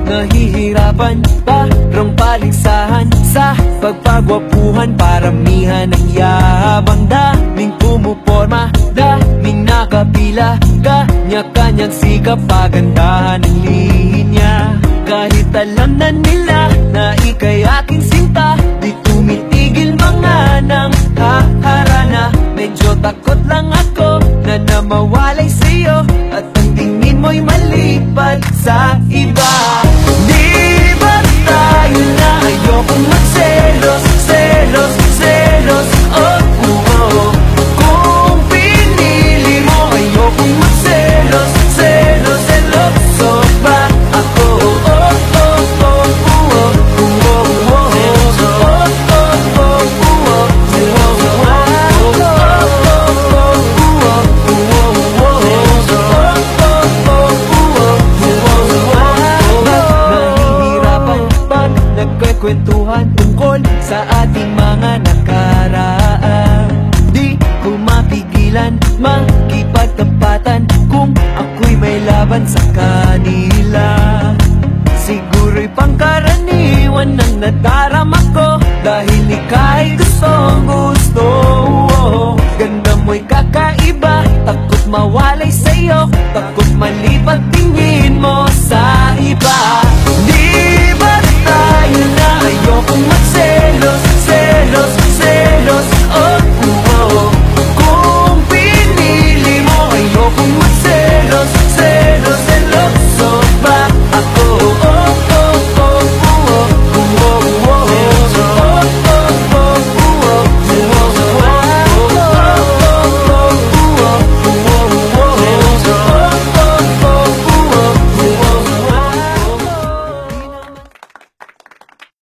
Nahihirapan, parang paligsahan sa pagpagwapuhan, paramihan ng yabang, daming pumuporma, daming nakapila, kanya-kanyang sikap, pagandahan ng linya. Kahit alam na nila na ika'y aking sinta, di tumitigil mga nang haharana. Medyo takot lang ako na namawalay sa'yo, at ang tingin mo'y malipad sa iba. Di ba tayo na ayokong magselos, selos, selos, oh, oh. Kung pinili mo ayokong magselos, selos, seloso ba ako? Oh, oh, oh, oh, oh, oh, oh, kwentuhan tungkol sa ating mga nakaraan. Di ko mapigilan makipagtapatan kung ako'y may laban sa kanila. Siguro'y pangkaraniwan ng nadarama ko, dahil ika'y gustong gusto. Ganda mo'y kakaiba, takot mawalay sa'yo, takot